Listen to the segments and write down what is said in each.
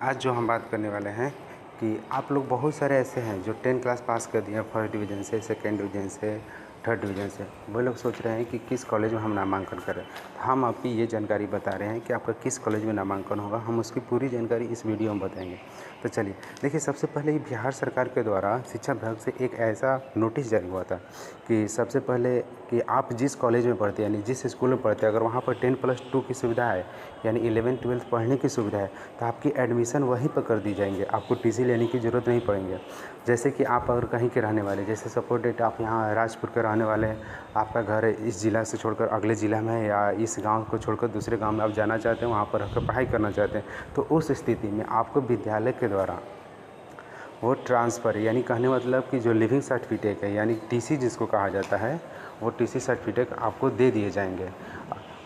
आज जो हम बात करने वाले हैं कि आप लोग बहुत सारे ऐसे हैं जो 10 क्लास पास कर दिए फर्स्ट डिवीज़न से, सेकंड डिवीज़न से, थर्ड डिवीज़न से। वो लोग सोच रहे हैं कि किस कॉलेज में हम नामांकन करें। तो हम आपकी ये जानकारी बता रहे हैं कि आपका किस कॉलेज में नामांकन होगा। हम उसकी पूरी जानकारी इस वीडियो में बताएंगे। तो चलिए देखिए, सबसे पहले बिहार सरकार के द्वारा शिक्षा विभाग से एक ऐसा नोटिस जारी हुआ था कि सबसे पहले कि आप जिस कॉलेज में पढ़ते हैं यानी जिस स्कूल में पढ़ते हैं, अगर वहाँ पर 10+2 की सुविधा है यानी 11th-12th पढ़ने की सुविधा है तो आपकी एडमिशन वहीं पर कर दी जाएंगे। आपको टीसी लेने की ज़रूरत नहीं पड़ेंगे। जैसे कि आप अगर कहीं के रहने वाले, जैसे सपोज डेट आप यहाँ राजपुर के रहने वाले हैं, आपका घर इस ज़िला से छोड़कर अगले ज़िला में है या इस गांव को छोड़कर दूसरे गांव में आप जाना चाहते हैं, वहाँ पर रहकर पढ़ाई करना चाहते हैं, तो उस स्थिति में आपको विद्यालय के द्वारा वो ट्रांसफ़र यानी कहने मतलब कि जो लिविंग सर्टिफिकेट है यानी टीसी जिसको कहा जाता है, वो टीसी सर्टिफिकेट आपको दे दिए जाएंगे।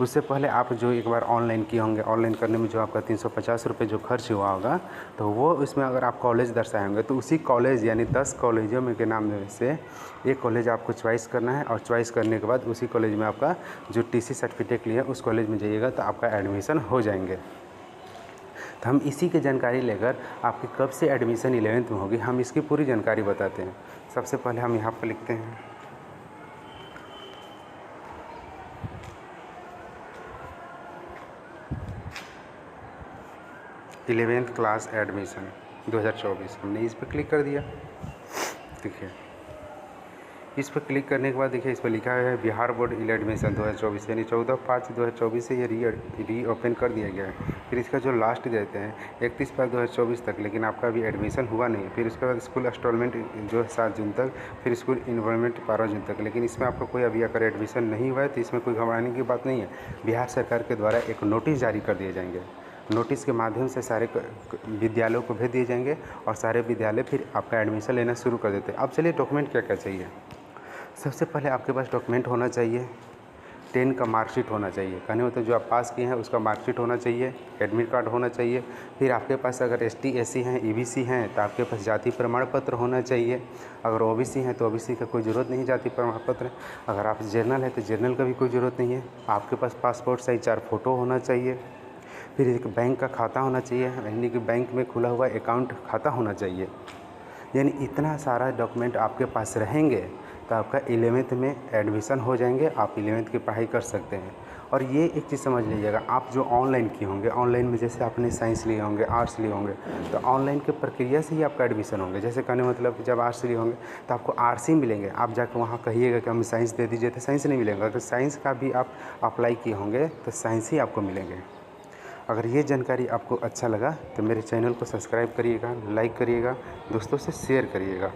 उससे पहले आप जो एक बार ऑनलाइन किए होंगे, ऑनलाइन करने में जो आपका 350 रुपये जो खर्च हुआ होगा, तो वो इसमें अगर आप कॉलेज दर्शाए होंगे तो उसी कॉलेज यानी 10 कॉलेजों में के नाम में से एक कॉलेज आपको चॉइस करना है और चॉइस करने के बाद उसी कॉलेज में आपका जो टीसी सर्टिफिकेट लिया उस कॉलेज में जाइएगा तो आपका एडमिशन हो जाएंगे। तो हम इसी की जानकारी लेकर आपकी कब से एडमिशन 11th में होगी, हम इसकी पूरी जानकारी बताते हैं। सबसे पहले हम यहाँ पर लिखते हैं 11th क्लास एडमिशन 2024। हमने इस पर क्लिक कर दिया। देखिए, इस पर क्लिक करने के बाद देखिए इस पर लिखा है बिहार बोर्ड एडमिशन 2024 यानी 14/5/2024 से ये रीओपन कर दिया गया है। फिर इसका जो लास्ट देते हैं 31/5/2024 तक, लेकिन आपका अभी एडमिशन हुआ नहीं है। फिर उसके बाद स्कूल इंस्टॉलमेंट जो है 7 जून तक, फिर स्कूल इन्वॉल्वमेंट 12 जून तक। लेकिन इसमें आपका कोई अभी अगर एडमिशन नहीं हुआ है तो इसमें कोई घबराने की बात नहीं है। बिहार सरकार के द्वारा एक नोटिस जारी कर दिए जाएंगे। नोटिस के माध्यम से सारे विद्यालयों को भेज दिए जाएंगे और सारे विद्यालय फिर आपका एडमिशन लेना शुरू कर देते हैं। अब चलिए डॉक्यूमेंट क्या क्या चाहिए। सबसे पहले आपके पास डॉक्यूमेंट होना चाहिए, 10 का मार्कशीट होना चाहिए। कहने मतलब जो आप पास किए हैं उसका मार्कशीट होना चाहिए, एडमिट कार्ड होना चाहिए। फिर आपके पास अगर ST SC हैं, EBC हैं तो आपके पास जाति प्रमाण पत्र होना चाहिए। अगर OBC हैं तो OBC का कोई ज़रूरत नहीं जाति प्रमाण पत्र। अगर आप जनरल हैं तो जनरल का भी कोई ज़रूरत नहीं है। आपके पास पासपोर्ट साइज 4 फ़ोटो होना चाहिए। फिर एक बैंक का खाता होना चाहिए यानी कि बैंक में खुला हुआ अकाउंट खाता होना चाहिए। यानी इतना सारा डॉक्यूमेंट आपके पास रहेंगे तो आपका 11th में एडमिशन हो जाएंगे, आप 11th की पढ़ाई कर सकते हैं। और ये एक चीज़ समझ लीजिएगा, आप जो ऑनलाइन किए होंगे, ऑनलाइन में जैसे आपने साइंस लिए होंगे, आर्ट्स लिए होंगे, तो ऑनलाइन के प्रक्रिया से ही आपका एडमिशन होंगे। जैसे कहने मतलब जब आर्ट्स लिए होंगे तो आपको आर्ट्स ही मिलेंगे। आप जाकर वहाँ कहिएगा कि हमें साइंस दे दीजिए तो साइंस नहीं मिलेगा। अगर साइंस का भी आप अप्लाई किए होंगे तो साइंस ही आपको मिलेंगे। अगर ये जानकारी आपको अच्छा लगा तो मेरे चैनल को सब्सक्राइब करिएगा, लाइक करिएगा, दोस्तों से शेयर करिएगा।